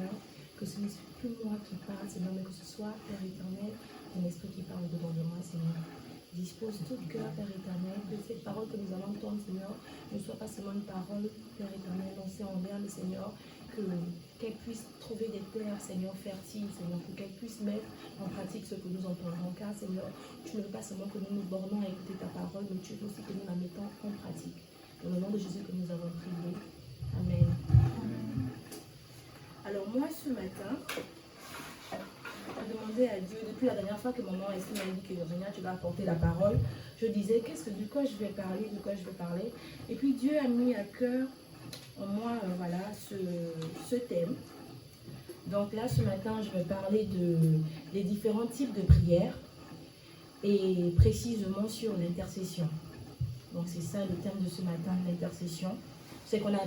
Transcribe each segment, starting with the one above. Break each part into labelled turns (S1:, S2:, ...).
S1: Seigneur, que ce ne soit plus moi qui parle, Seigneur, mais que ce soit, Père éternel, ton esprit qui parle au-dedans de moi, Seigneur. Dispose tout cœur, Père éternel, que cette parole que nous allons entendre, Seigneur, ne soit pas seulement une parole, Père éternel, lancée en l'air, mais Seigneur, qu'elle puisse trouver des terres, Seigneur, fertiles, Seigneur, pour qu'elle puisse mettre en pratique ce que nous entendrons. Car, Seigneur, tu ne veux pas seulement que nous nous bornons à écouter ta parole, mais tu veux aussi que nous la mettons en pratique. Dans le nom de Jésus que nous avons prié. Amen. Alors moi, ce matin, j'ai demandé à Dieu, depuis la dernière fois que maman Esther m'a dit que Seigneur, tu vas apporter la parole, je disais, de quoi je vais parler, Et puis Dieu a mis à cœur en moi, voilà, ce thème. Donc là, ce matin, je vais parler des différents types de prières et précisément sur l'intercession. Donc c'est ça le thème de ce matin, l'intercession. C'est qu'on a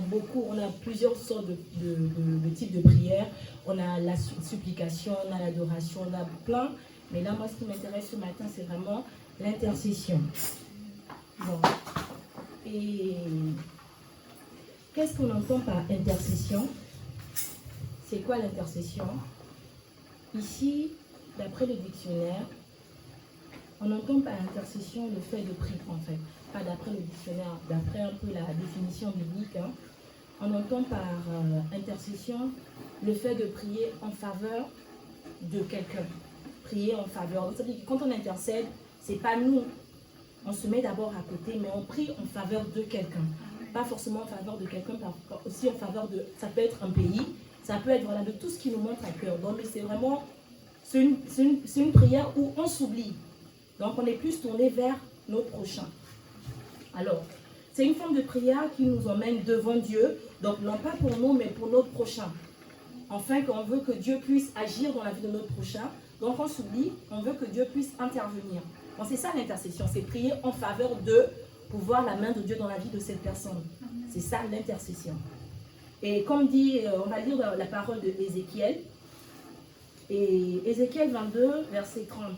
S1: plusieurs sortes de types de prières. On a la supplication, on a l'adoration, on a plein. Mais là, moi, ce qui m'intéresse ce matin, c'est vraiment l'intercession. Bon. Et qu'est-ce qu'on entend par intercession? C'est quoi l'intercession? Ici, d'après le dictionnaire, on entend par intercession le fait de prier, en fait. Pas d'après le dictionnaire, d'après un peu la définition biblique. Hein. On entend par intercession le fait de prier en faveur de quelqu'un. Prier en faveur. Ça veut dire que quand on intercède, c'est pas nous. On se met d'abord à côté, mais on prie en faveur de quelqu'un. Pas forcément en faveur de quelqu'un, aussi en faveur de... Ça peut être un pays, ça peut être voilà, de tout ce qui nous monte à cœur. Donc, c'est vraiment... C'est une prière où on s'oublie. Donc, on est plus tourné vers notre prochain. Alors, c'est une forme de prière qui nous emmène devant Dieu. Donc, non pas pour nous, mais pour notre prochain. Enfin, qu'on veut que Dieu puisse agir dans la vie de notre prochain. Donc, on s'oublie, on veut que Dieu puisse intervenir. Donc, c'est ça l'intercession. C'est prier en faveur de pouvoir la main de Dieu dans la vie de cette personne. C'est ça l'intercession. Et comme dit, on va lire la parole de Ézéchiel. Et Ézéchiel 22, verset 30.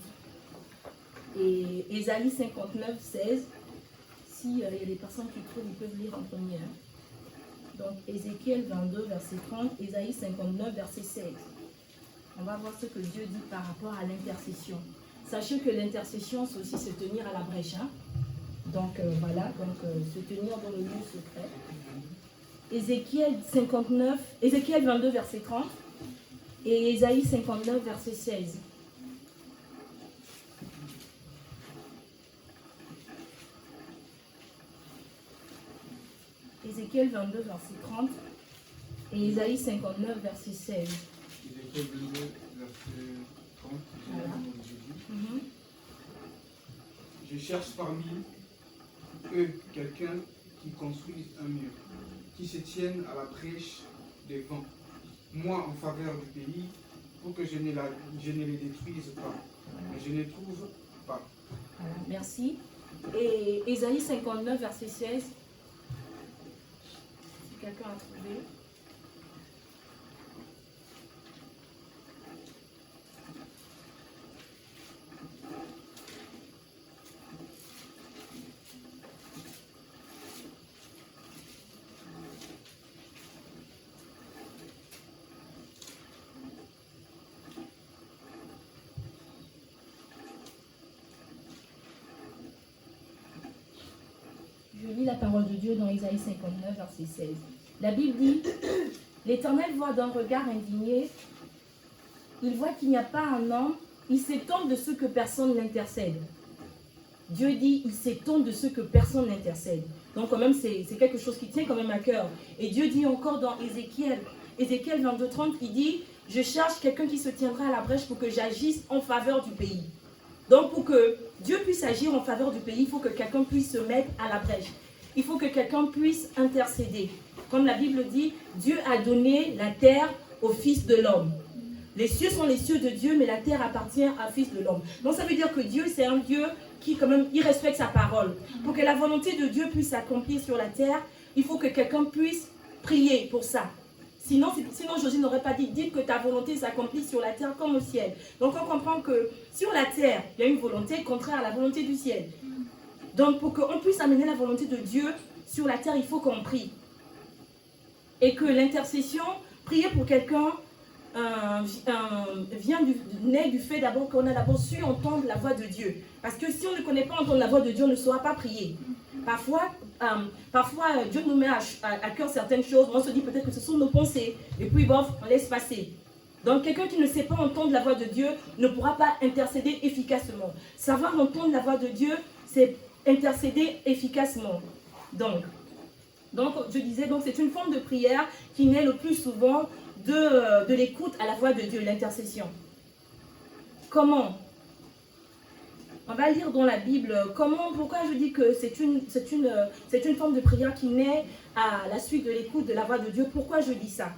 S1: Et Ésaïe 59, 16. Si il y a des personnes qui trouvent, ils peuvent lire en premier. Hein. Donc Ézéchiel 22, verset 30. Ésaïe 59, verset 16. On va voir ce que Dieu dit par rapport à l'intercession. Sachez que l'intercession, c'est aussi se tenir à la brèche. Hein. Donc voilà, se tenir dans le lieu secret. Ézéchiel 22, verset 30. Et Ésaïe 59, verset 16. Ézéchiel 22, verset 30. Et Ésaïe 59, verset 16.
S2: Ézéchiel 22, verset 30. Voilà. Je cherche parmi eux quelqu'un qui construise un mur, qui se tienne à la brèche des vents. Moi, en faveur du pays, pour que je ne les détruise pas. Mais je ne trouve pas.
S1: Voilà, merci. Et Ésaïe 59, verset 16. Si quelqu'un a trouvé. Je lis la parole de Dieu dans Ésaïe 59, verset 16. La Bible dit, l'Éternel voit d'un regard indigné, il voit qu'il n'y a pas un homme, il s'étonne de ce que personne n'intercède. Dieu dit, il s'étonne de ce que personne n'intercède. Donc quand même, c'est quelque chose qui tient quand même à cœur. Et Dieu dit encore dans Ézéchiel 22, 30, il dit, je cherche quelqu'un qui se tiendra à la brèche pour que j'agisse en faveur du pays. Donc pour que Dieu puisse agir en faveur du pays, il faut que quelqu'un puisse se mettre à la brèche. Il faut que quelqu'un puisse intercéder. Comme la Bible dit, Dieu a donné la terre au Fils de l'homme. Les cieux sont les cieux de Dieu, mais la terre appartient au Fils de l'homme. Donc ça veut dire que Dieu, c'est un Dieu qui quand même, il respecte sa parole. Pour que la volonté de Dieu puisse s'accomplir sur la terre, il faut que quelqu'un puisse prier pour ça. Sinon Josué n'aurait pas dit, dites que ta volonté s'accomplisse sur la terre comme au ciel. Donc on comprend que sur la terre, il y a une volonté contraire à la volonté du ciel. Donc pour qu'on puisse amener la volonté de Dieu sur la terre, il faut qu'on prie. Et que l'intercession, prier pour quelqu'un, naît du fait d'abord qu'on a d'abord su entendre la voix de Dieu. Parce que si on ne connaît pas entendre la voix de Dieu, on ne saura pas prier. Parfois, Dieu nous met à cœur certaines choses. On se dit peut-être que ce sont nos pensées. Et puis, bon, on laisse passer. Donc, quelqu'un qui ne sait pas entendre la voix de Dieu ne pourra pas intercéder efficacement. Savoir entendre la voix de Dieu, c'est intercéder efficacement. Donc, je disais, donc c'est une forme de prière qui naît le plus souvent de l'écoute à la voix de Dieu, l'intercession. Comment? On va lire dans la Bible pourquoi je dis que c'est une forme de prière qui naît à la suite de l'écoute de la voix de Dieu. Pourquoi je dis ça?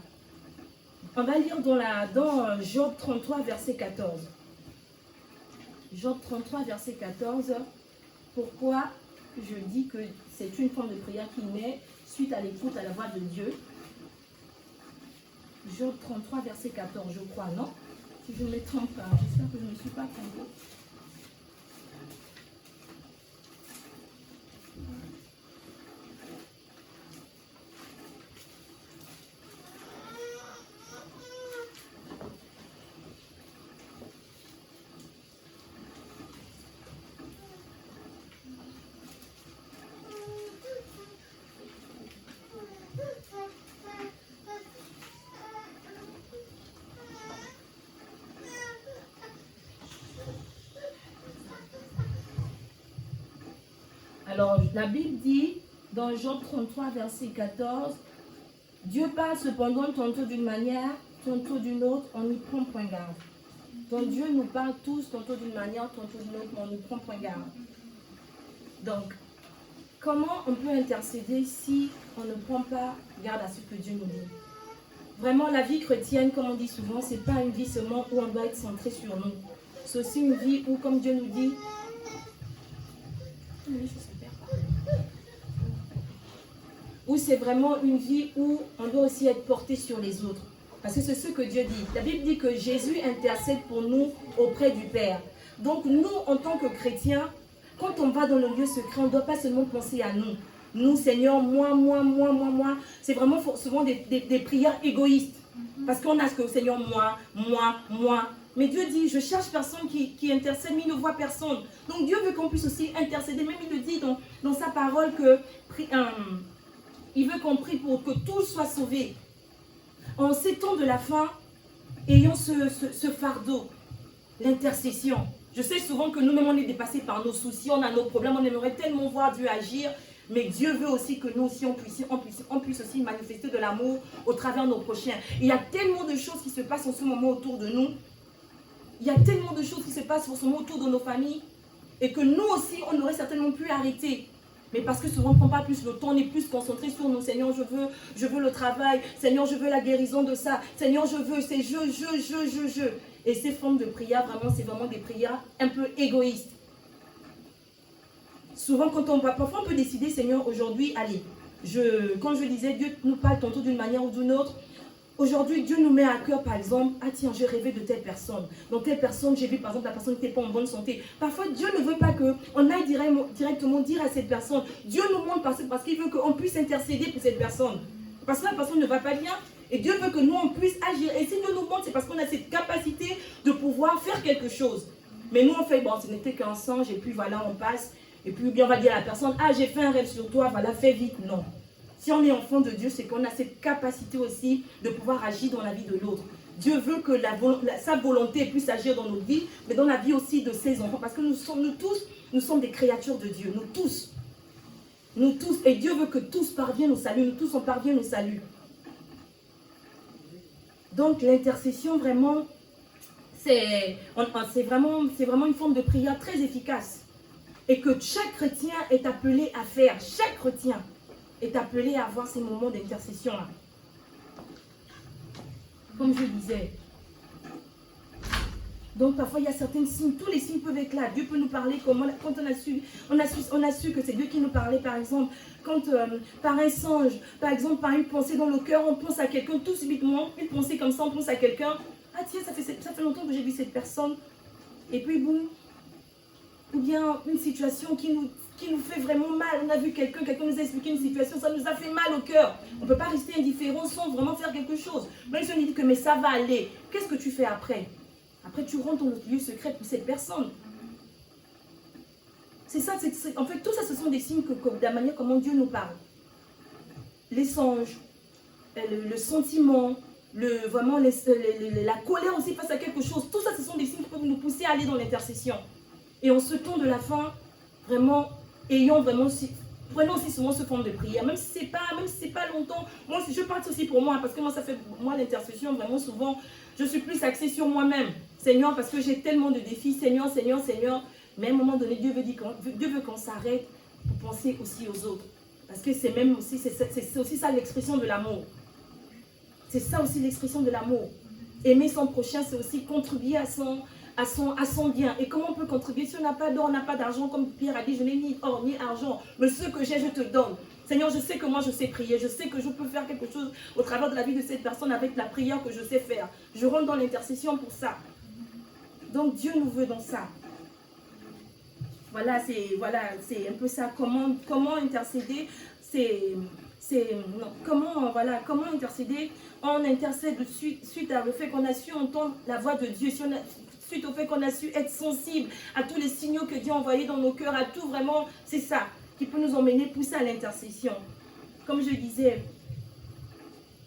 S1: On va lire dans Job 33, verset 14. Job 33, verset 14. Pourquoi je dis que c'est une forme de prière qui naît suite à l'écoute à la voix de Dieu? Job 33, verset 14, je crois, non? Si je ne me trompe pas, j'espère que je ne me suis pas trompée. Alors, la Bible dit, dans Job 33, verset 14, « Dieu parle cependant tantôt d'une manière, tantôt d'une autre, on n'y prend point garde. » Donc, Dieu nous parle tous, tantôt d'une manière, tantôt d'une autre, mais on n'y prend point garde. Donc, comment on peut intercéder si on ne prend pas garde à ce que Dieu nous dit? Vraiment, la vie chrétienne, comme on dit souvent, ce n'est pas une vie seulement où on doit être centré sur nous. C'est aussi une vie où, comme Dieu nous dit, où c'est vraiment une vie où on doit aussi être porté sur les autres. Parce que c'est ce que Dieu dit. La Bible dit que Jésus intercède pour nous auprès du Père. Donc nous, en tant que chrétiens, quand on va dans le lieu secret, on ne doit pas seulement penser à nous. Nous, Seigneur, moi. C'est vraiment souvent des prières égoïstes. Parce qu'on a ce que, Seigneur, moi. Mais Dieu dit, je cherche personne qui intercède, mais il ne voit personne. Donc Dieu veut qu'on puisse aussi intercéder. Même il le dit dans sa parole que il veut qu'on prie pour que tous soient sauvés. En ces temps de la fin, ayons ce fardeau, l'intercession. Je sais souvent que nous-mêmes, on est dépassés par nos soucis, on a nos problèmes, on aimerait tellement voir Dieu agir. Mais Dieu veut aussi que nous aussi, on puisse aussi manifester de l'amour au travers de nos prochains. Il y a tellement de choses qui se passent en ce moment autour de nous. Il y a tellement de choses qui se passent en ce moment autour de nos familles. Et que nous aussi, on aurait certainement pu arrêter. Mais parce que souvent on ne prend pas plus le temps, on est plus concentré sur nous. Seigneur, je veux le travail. Seigneur, je veux la guérison de ça. Seigneur, c'est je. Et ces formes de prière, vraiment, c'est vraiment des prières un peu égoïstes. Souvent, parfois on peut décider, Seigneur, aujourd'hui, allez, quand je disais, Dieu nous parle tantôt d'une manière ou d'une autre. Aujourd'hui, Dieu nous met à cœur, par exemple, ah tiens, j'ai rêvé de telle personne. Dans telle personne, j'ai vu, par exemple, la personne n'était pas en bonne santé. Parfois, Dieu ne veut pas qu'on aille directement dire à cette personne. Dieu nous montre parce qu'il veut qu'on puisse intercéder pour cette personne. Parce que la personne ne va pas bien. Et Dieu veut que nous, on puisse agir. Et si Dieu nous montre, c'est parce qu'on a cette capacité de pouvoir faire quelque chose. Mais nous, on fait, bon, ce n'était qu'un songe, et puis voilà, on passe. Et puis, bien, on va dire à la personne, ah, j'ai fait un rêve sur toi, voilà, fais vite. Non. Si on est enfant de Dieu, c'est qu'on a cette capacité aussi de pouvoir agir dans la vie de l'autre. Dieu veut que sa volonté puisse agir dans nos vies, mais dans la vie aussi de ses enfants. Parce que nous sommes des créatures de Dieu. Nous tous. Et Dieu veut que tous parviennent au salut. Nous tous, on parvient au salut. Donc, l'intercession, vraiment, c'est vraiment une forme de prière très efficace. Et que chaque chrétien est appelé à faire. Chaque chrétien est appelé à avoir ces moments d'intercession-là. Comme je disais. Donc parfois il y a certains signes, tous les signes peuvent être là. Dieu peut nous parler quand on a su que c'est Dieu qui nous parlait, par exemple, quand par un songe, par exemple par une pensée dans le cœur, on pense à quelqu'un tout subitement, une pensée comme ça, on pense à quelqu'un. Ah tiens, ça fait longtemps que j'ai vu cette personne. Et puis boum. Ou bien une situation qui qui nous fait vraiment mal. On a vu quelqu'un nous a expliqué une situation, ça nous a fait mal au cœur. On ne peut pas rester indifférent sans vraiment faire quelque chose. Même si on dit que mais ça va aller, qu'est-ce que tu fais après? Après, tu rentres dans le lieu secret pour cette personne. C'est ça, en fait, tout ça, ce sont des signes de la manière comment Dieu nous parle. Les songes, le sentiment, vraiment la colère aussi face à quelque chose. Tout ça, ce sont des signes qui peuvent nous pousser à aller dans l'intercession. Et en ce temps de la fin, vraiment, prenons aussi souvent ce forme de prière. Même si c'est pas longtemps. Moi, je parle aussi pour moi, parce que moi, ça fait, moi, l'intercession, vraiment souvent, je suis plus axée sur moi-même. Seigneur, parce que j'ai tellement de défis. Seigneur. Mais à un moment donné, Dieu veut qu'on s'arrête pour penser aussi aux autres. Parce que c'est aussi ça l'expression de l'amour. C'est ça aussi l'expression de l'amour. Aimer son prochain, c'est aussi contribuer à son bien. Et comment on peut contribuer si on n'a pas d'or, on n'a pas d'argent, comme Pierre a dit, je n'ai ni or ni argent, mais ce que j'ai, je te donne. Seigneur, je sais que moi je sais prier, je sais que je peux faire quelque chose au travers de la vie de cette personne avec la prière que je sais faire. Je rentre dans l'intercession pour ça. Donc Dieu nous veut dans ça. Voilà, c'est un peu ça. Comment intercéder, comment intercéder? On intercède suite au fait qu'on a su entendre la voix de Dieu, suite au fait qu'on a su être sensible à tous les signaux que Dieu a envoyés dans nos cœurs, à tout vraiment, c'est ça qui peut nous emmener, pousser à l'intercession. Comme je disais,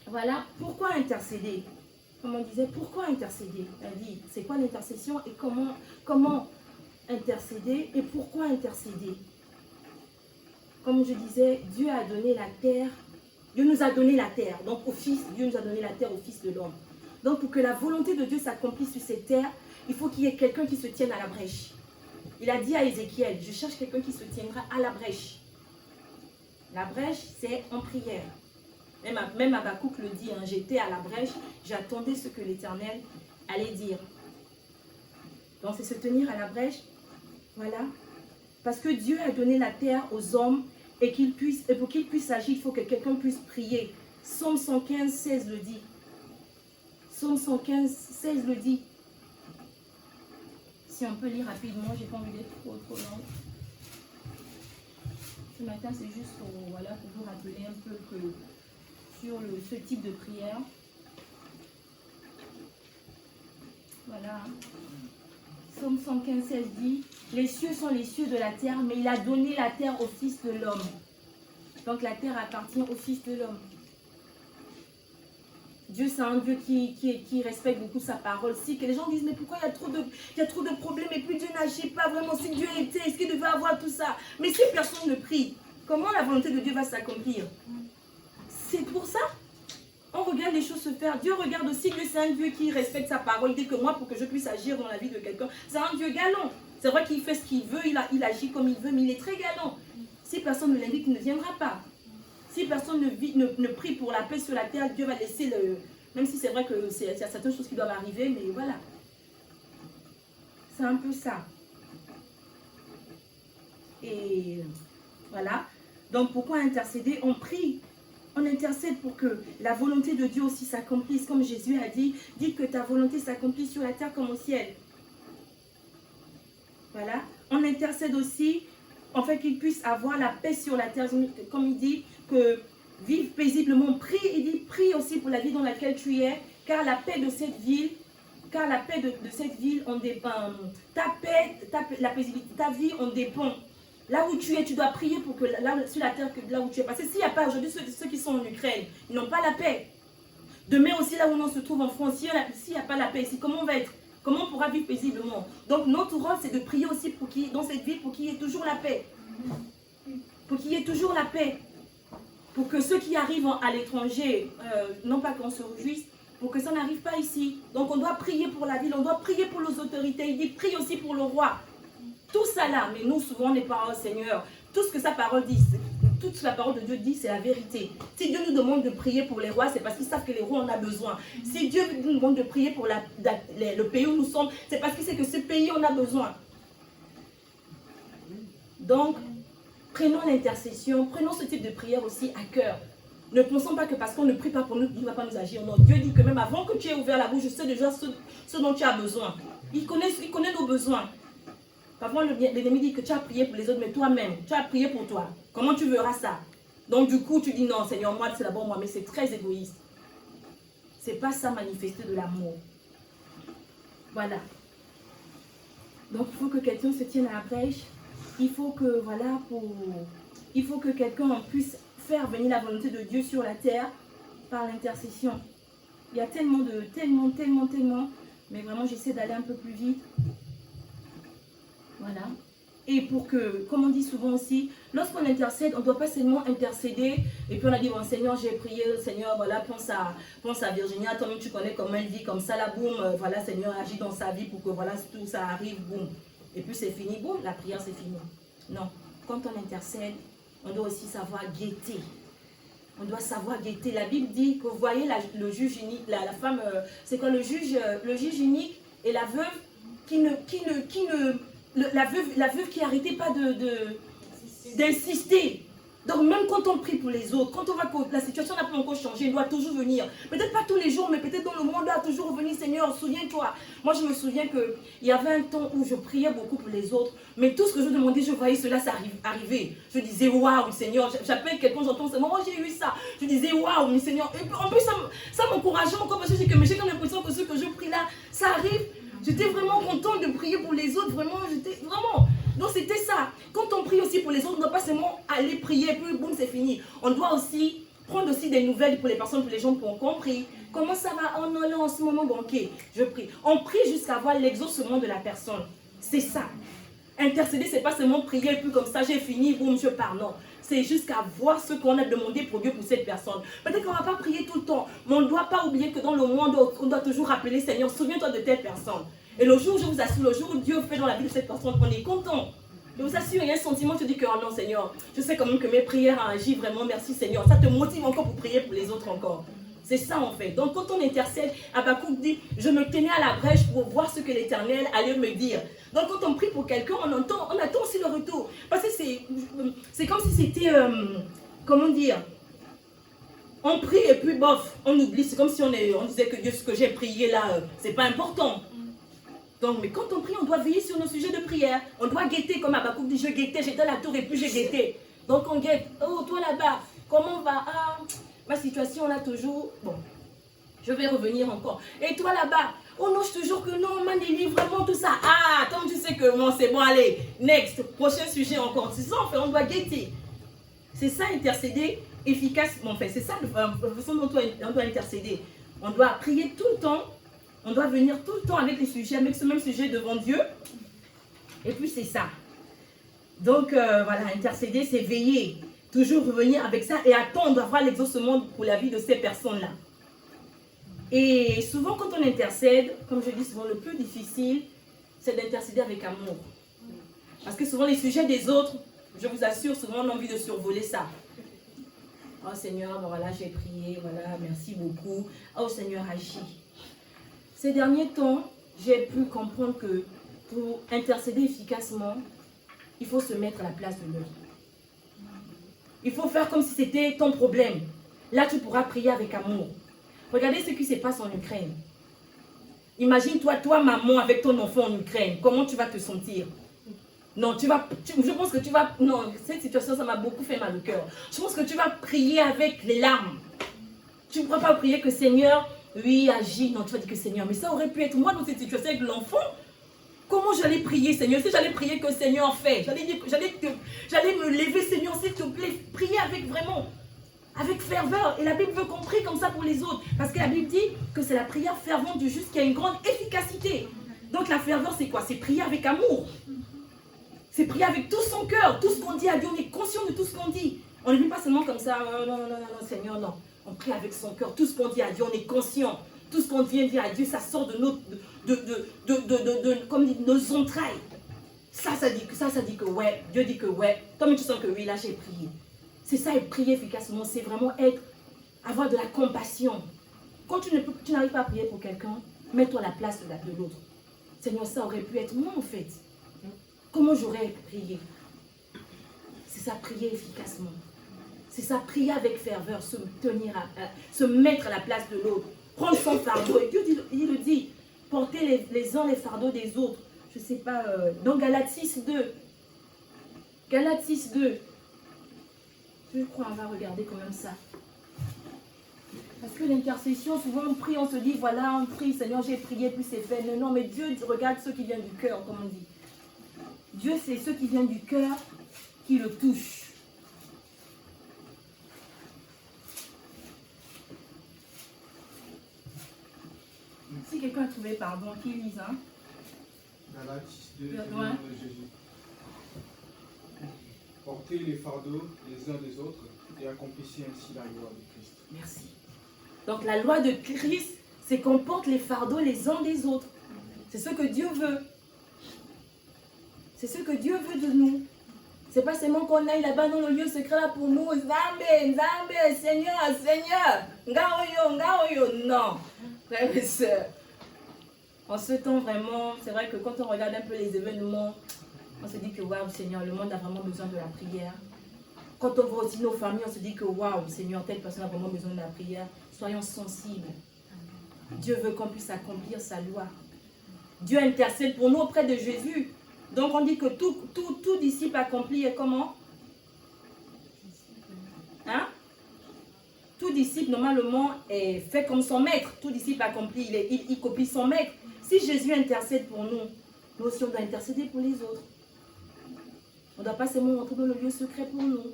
S1: voilà, pourquoi intercéder? Comme on disait, pourquoi intercéder? Elle dit, c'est quoi l'intercession et comment intercéder et pourquoi intercéder? Comme je disais, Dieu a donné la terre, Dieu nous a donné la terre, donc au Fils, Dieu nous a donné la terre au Fils de l'homme. Donc pour que la volonté de Dieu s'accomplisse sur cette terre, il faut qu'il y ait quelqu'un qui se tienne à la brèche. Il a dit à Ézéchiel, je cherche quelqu'un qui se tiendra à la brèche. La brèche, c'est en prière. Même Habakkuk le dit, hein, j'étais à la brèche, j'attendais ce que l'Éternel allait dire. Donc c'est se tenir à la brèche, voilà. Parce que Dieu a donné la terre aux hommes et pour qu'ils puissent agir, il faut que quelqu'un puisse prier. Psaume 115, 16 le dit. Psaume 115, 16 le dit. Si on peut lire rapidement, j'ai pas envie d'être trop long. Ce matin, c'est juste pour vous rappeler un peu que sur ce type de prière. Voilà. Psaume 115, 16 dit, les cieux sont les cieux de la terre, mais il a donné la terre au Fils de l'homme. Donc la terre appartient au Fils de l'homme. Dieu, c'est un Dieu qui respecte beaucoup sa parole. Si que les gens disent, mais pourquoi il y a trop de problèmes et puis Dieu n'agit pas vraiment? Si Dieu était, est-ce qu'il devait avoir tout ça? Mais si personne ne prie, comment la volonté de Dieu va s'accomplir? C'est pour ça. On regarde les choses se faire. Dieu regarde aussi, Dieu c'est un Dieu qui respecte sa parole. Il dit que moi, pour que je puisse agir dans la vie de quelqu'un, c'est un Dieu galant. C'est vrai qu'il fait ce qu'il veut, il agit comme il veut, mais il est très galant. Si personne ne l'invite, il ne viendra pas. Si personne ne prie pour la paix sur la terre, Dieu va laisser le... Même si c'est vrai qu'il y a certaines choses qui doivent arriver, mais voilà. C'est un peu ça. Et voilà. Donc pourquoi intercéder? On prie. On intercède pour que la volonté de Dieu aussi s'accomplisse. Comme Jésus a dit, dites que ta volonté s'accomplisse sur la terre comme au ciel. Voilà. On intercède aussi, en fait, qu'il puisse avoir la paix sur la terre. Comme il dit, que vive paisiblement. Prie, il dit, prie aussi pour la vie dans laquelle tu es, car la paix de cette ville, en dépend. Ta paix, la paisibilité, ta vie en dépend. Là où tu es, tu dois prier pour que, sur la terre, là où tu es. Parce que s'il n'y a pas aujourd'hui, ceux qui sont en Ukraine, ils n'ont pas la paix. Demain aussi, là où on se trouve en France, s'il n'y a pas la paix ici, comment on va être? Comment on pourra vivre paisiblement? Donc notre rôle, c'est de prier aussi pour dans cette ville, pour qu'il y ait toujours la paix. Pour qu'il y ait toujours la paix. Pour que ceux qui arrivent à l'étranger, non pas qu'on se réjouisse, pour que ça n'arrive pas ici. Donc on doit prier pour la ville, on doit prier pour les autorités. Il dit, prie aussi pour le roi. Tout ça là, mais nous souvent on n'est pas, oh Seigneur, tout ce que sa parole dit, toute la parole de Dieu dit, c'est la vérité. Si Dieu nous demande de prier pour les rois, c'est parce qu'ils savent que les rois en ont besoin. Si Dieu nous demande de prier pour le pays où nous sommes, c'est parce qu'il sait que ce pays en a besoin. Donc, prenons l'intercession, prenons ce type de prière aussi à cœur. Ne pensons pas que parce qu'on ne prie pas pour nous, Dieu ne va pas nous agir. Non, Dieu dit que même avant que tu aies ouvert la bouche, je sais déjà ce dont tu as besoin. Il connaît nos besoins. Parfois, l'ennemi dit que tu as prié pour les autres, mais toi-même, tu as prié pour toi. Comment tu verras ça? Donc, du coup, tu dis non, Seigneur, moi, c'est d'abord moi, mais c'est très égoïste. C'est pas ça manifester de l'amour. Voilà. Donc, il faut que quelqu'un se tienne à la brèche. Il faut que, voilà, il faut que quelqu'un puisse faire venir la volonté de Dieu sur la terre par l'intercession. Il y a tellement, mais vraiment, j'essaie d'aller un peu plus vite. Voilà. Et pour que, comme on dit souvent aussi, lorsqu'on intercède, on ne doit pas seulement intercéder. Et puis on a dit, bon Seigneur, j'ai prié, Seigneur, voilà, pense à Virginia, toi-même tu connais comment elle vit, comme ça, là, boum, voilà, Seigneur, agit dans sa vie pour que, voilà, tout ça arrive, boum. Et puis c'est fini, boum, la prière c'est fini. Non, quand on intercède, on doit aussi savoir guetter. On doit savoir guetter. La Bible dit que vous voyez le juge unique, la femme, c'est quoi le juge unique et la veuve la veuve qui n'arrêtait pas d'insister. Donc même quand on prie pour les autres, quand on voit que la situation n'a pas encore changé, elle doit toujours venir. Peut-être pas tous les jours, mais peut-être dans le monde, elle doit toujours revenir. Seigneur, souviens-toi. Moi, je me souviens qu'il y avait un temps où je priais beaucoup pour les autres, mais tout ce que je demandais, je voyais cela arriver. Je disais, waouh, Seigneur, j'appelle quelqu'un, j'entends, c'est moi, j'ai eu ça. Je disais, waouh, mais Seigneur. Et en plus, ça m'encourageait encore parce que j'ai comme l'impression que ce que je prie là, ça arrive. J'étais vraiment contente de prier pour les autres, vraiment, Donc c'était ça. Quand on prie aussi pour les autres, on ne doit pas seulement aller prier, puis boum, c'est fini. On doit aussi prendre aussi des nouvelles pour les personnes, pour les gens qui ont compris. Comment ça va? Oh non, là, en ce moment, bon, ok, je prie. On prie jusqu'à voir l'exaucement de la personne. C'est ça. Intercéder, c'est pas seulement prier, puis comme ça, j'ai fini, boum, je pars. Non. C'est jusqu'à voir ce qu'on a demandé pour Dieu, pour cette personne. Peut-être qu'on ne va pas prier tout le temps, mais on ne doit pas oublier que dans le monde, on doit toujours rappeler, Seigneur, souviens-toi de telle personne. Et le jour où je vous assure, le jour où Dieu fait dans la vie de cette personne, on est content. Je vous assure, il y a un sentiment, tu dis que, oh non, Seigneur, je sais quand même que mes prières ont agi vraiment, merci Seigneur. Ça te motive encore pour prier pour les autres encore. C'est ça en fait. Donc quand on intercède, Habakkuk dit, je me tenais à la brèche pour voir ce que l'Éternel allait me dire. Donc quand on prie pour quelqu'un, on attend aussi le retour. Parce que c'est comme si c'était, comment dire, on prie et puis bof, on oublie. C'est comme si on disait que Dieu, ce que j'ai prié là, c'est pas important. Donc, mais quand on prie, on doit veiller sur nos sujets de prière. On doit guetter, comme Habakkuk dit, je guettais, j'étais à la tour et puis j'ai guetté. Donc on guette, oh toi là-bas, comment va? Ah, ma situation là toujours, bon, je vais revenir encore. Et toi là-bas, oh non, je te jure que non, Manélie, vraiment tout ça. Ah, comme tu sais que bon, c'est bon, allez, next, prochain sujet encore. C'est ça, en fait, on doit guetter. C'est ça, intercéder efficacement. Enfin, c'est ça la façon dont on doit intercéder. On doit prier tout le temps. On doit venir tout le temps avec les sujets, avec ce même sujet devant Dieu. Et puis c'est ça. Donc voilà, intercéder, c'est veiller. Toujours revenir avec ça et attendre d'avoir l'exaucement pour la vie de ces personnes-là. Et souvent quand on intercède, comme je dis souvent, le plus difficile, c'est d'intercéder avec amour. Parce que souvent les sujets des autres, je vous assure, souvent on a envie de survoler ça. Oh Seigneur, voilà, j'ai prié, voilà, merci beaucoup. Oh Seigneur, agis. Ces derniers temps, j'ai pu comprendre que pour intercéder efficacement, il faut se mettre à la place de l'autre. Il faut faire comme si c'était ton problème. Là, tu pourras prier avec amour. Regardez ce qui se passe en Ukraine. Imagine-toi, toi, maman, avec ton enfant en Ukraine. Comment tu vas te sentir? Non, je pense que tu vas... Non, cette situation, ça m'a beaucoup fait mal au cœur. Je pense que tu vas prier avec les larmes. Tu ne pourras pas prier que Seigneur... Oui, agis. Non, tu vas dire que Seigneur, mais ça aurait pu être moi dans cette situation avec l'enfant. Comment j'allais prier, Seigneur? Si j'allais prier que Seigneur fait, j'allais me lever, Seigneur, s'il te plaît, prier avec vraiment, avec ferveur. Et la Bible veut qu'on prie comme ça pour les autres. Parce que la Bible dit que c'est la prière fervente du juste qui a une grande efficacité. Donc la ferveur, c'est quoi? C'est prier avec amour. C'est prier avec tout son cœur. Tout ce qu'on dit à Dieu, on est conscient de tout ce qu'on dit. On ne vit pas seulement comme ça, non, Seigneur, non. On prie avec son cœur. Tout ce qu'on dit à Dieu, on est conscient. Tout ce qu'on vient dire à Dieu, ça sort de nos entrailles. Ça dit que ouais. Dieu dit que ouais. Toi-même, tu sens que oui, là, j'ai prié. C'est ça, et prier efficacement. C'est vraiment avoir de la compassion. Quand tu n'arrives pas à prier pour quelqu'un, mets-toi à la place de l'autre. Seigneur, ça aurait pu être moi, en fait. Comment j'aurais prié? C'est ça, prier efficacement. C'est ça, prier avec ferveur, se mettre à la place de l'autre, prendre son fardeau. Et Dieu il le dit, porter les uns les fardeaux des autres je ne sais pas, dans Galates 6:2. Galates 6:2. Je crois qu'on va regarder quand même ça. Parce que l'intercession, souvent on prie, on se dit, voilà, on prie, Seigneur, j'ai prié, puis c'est fait. Non, mais Dieu regarde ceux qui viennent du cœur, comme on dit. Dieu, c'est ceux qui viennent du cœur qui le touchent. Si quelqu'un a trouvé, pardon, qui lise, hein?
S2: Galates 6:2,
S1: Ouais.
S2: de Jésus. Portez les fardeaux les uns des autres et accomplissez ainsi la loi de Christ.
S1: Merci. Donc la loi de Christ, c'est qu'on porte les fardeaux les uns des autres. C'est ce que Dieu veut. C'est ce que Dieu veut de nous. C'est pas seulement qu'on aille là-bas dans le lieu secret là pour nous. Zambé, Zambé, Seigneur, Seigneur. Ngaoyo, Ngaoyo. Non. Frères et sœurs. En ce temps vraiment, c'est vrai que quand on regarde un peu les événements, on se dit que waouh Seigneur, le monde a vraiment besoin de la prière. Quand on voit aussi nos familles, on se dit que waouh Seigneur, telle personne a vraiment besoin de la prière. Soyons sensibles. Dieu veut qu'on puisse accomplir sa loi. Dieu intercède pour nous auprès de Jésus. Donc on dit que tout disciple accompli est comment? Hein? Tout disciple normalement est fait comme son maître. Tout disciple accompli, il copie son maître. Si Jésus intercède pour nous, nous aussi on doit intercéder pour les autres. On ne doit pas seulement rentrer dans le lieu secret pour nous.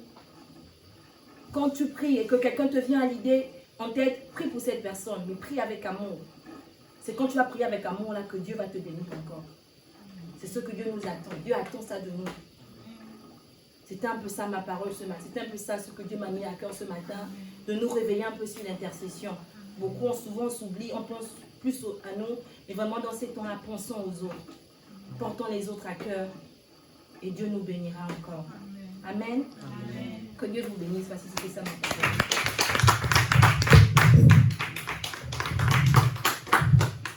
S1: Quand tu pries et que quelqu'un te vient à l'idée en tête, prie pour cette personne, mais prie avec amour. C'est quand tu vas prier avec amour là que Dieu va te bénir encore. C'est ce que Dieu nous attend. Dieu attend ça de nous. C'était un peu ça ma parole ce matin. C'était un peu ça ce que Dieu m'a mis à cœur ce matin, de nous réveiller un peu sur l'intercession. Beaucoup souvent s'oublient, on pense plus à nous, mais vraiment dans ces temps-là, pensons aux autres. Portons les autres à cœur et Dieu nous bénira encore. Amen. Amen. Que Dieu vous bénisse. Voici, c'était ça ma parole.